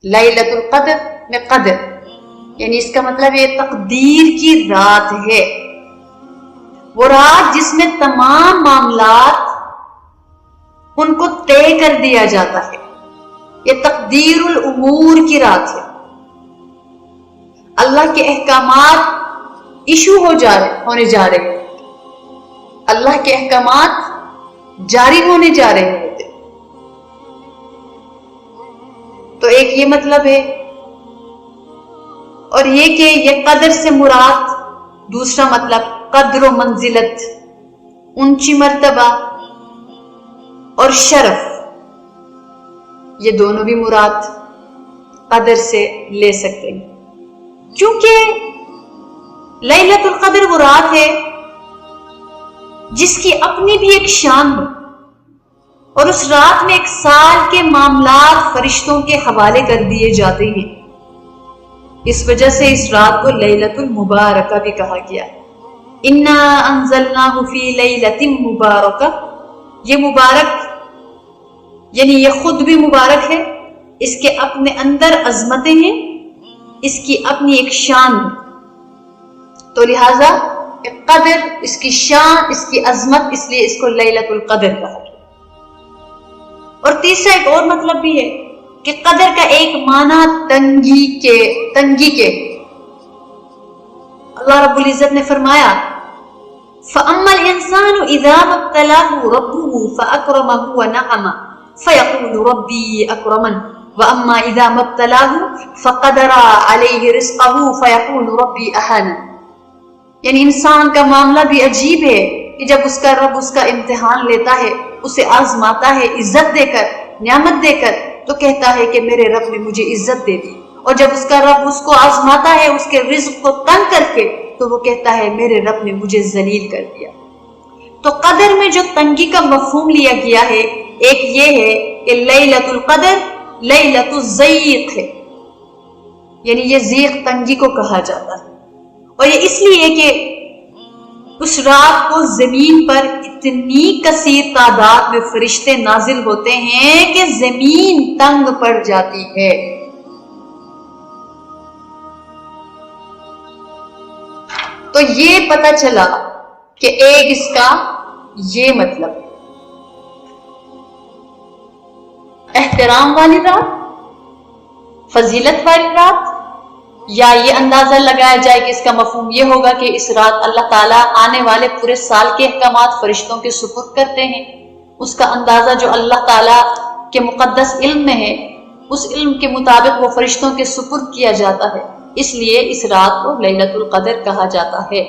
لیلۃ القدر میں قدر یعنی اس کا مطلب یہ تقدیر کی رات ہے، وہ رات جس میں تمام معاملات ان کو طے کر دیا جاتا ہے۔ یہ تقدیر الامور کی رات ہے، اللہ کے احکامات ایشو ہونے جا رہے ہیں، اللہ کے احکامات جاری ہونے جا رہے ہوتے۔ تو ایک یہ مطلب ہے، اور یہ کہ یہ قدر سے مراد دوسرا مطلب قدر و منزلت، اونچی مرتبہ اور شرف، یہ دونوں بھی مراد قدر سے لے سکتے ہیں، کیونکہ لیلۃ القدر وہ رات ہے جس کی اپنی بھی ایک شان ہے، اور اس رات میں ایک سال کے معاملات فرشتوں کے حوالے کر دیے جاتے ہیں، اس وجہ سے اس رات کو لیلۃ المبارکہ بھی کہا گیا۔ انا انزلناہ فی لیلۃ مبارکہ، یہ مبارک یعنی یہ خود بھی مبارک ہے، اس کے اپنے اندر عظمتیں ہیں، اس کی اپنی ایک شان ہے، تو لہذا قدر اس کی شان، اس کی عظمت، اس لیے اس کو لیلۃ القدر کہا گیا۔ اور تیسرا ایک اور مطلب بھی ہے کہ قدر کا ایک معنی تنگی کے اللہ رب العزت نے فرمایا فَأَمَّا الْإِنسَانُ إِذَا مَا ابْتَلَاهُ رَبُّهُ فَأَكْرَمَهُ وَنَعَمَهُ فَيَقُولُ رَبِّي أَكْرَمَنِ وَأَمَّا إِذَا مَا ابْتَلَاهُ فَقَدَرَ عَلَيْهِ رِزْقَهُ فَيَقُولُ رَبِّي أَهَانَنِ۔ یعنی انسان کا معاملہ بھی عجیب ہے کہ جب اس کا رب اس کا امتحان لیتا ہے، اسے آزماتا ہے عزت دے کر، نعمت دے کر، تو کہتا ہے کہ میرے رب نے مجھے عزت دے دی، اور جب اس کا رب اس کو آزماتا ہے اس کے رزق کو تنگ کر کے، تو وہ کہتا ہے میرے رب نے مجھے ذلیل کر دیا۔ تو قدر میں جو تنگی کا مفہوم لیا گیا ہے، ایک یہ ہے کہ لیلۃ القدر لیلۃ الضیق ہے، یعنی یہ ضیق تنگی کو کہا جاتا ہے، اور یہ اس لیے کہ اس رات کو زمین پر اتنی کثیر تعداد میں فرشتے نازل ہوتے ہیں کہ زمین تنگ پڑ جاتی ہے۔ تو یہ پتہ چلا کہ ایک اس کا یہ مطلب احترام والی رات، فضیلت والی رات، یا یہ اندازہ لگایا جائے کہ اس کا مفہوم یہ ہوگا کہ اس رات اللہ تعالیٰ آنے والے پورے سال کے احکامات فرشتوں کے سپرد کرتے ہیں، اس کا اندازہ جو اللہ تعالیٰ کے مقدس علم میں ہے، اس علم کے مطابق وہ فرشتوں کے سپرد کیا جاتا ہے، اس لیے اس رات کو لیلۃ القدر کہا جاتا ہے۔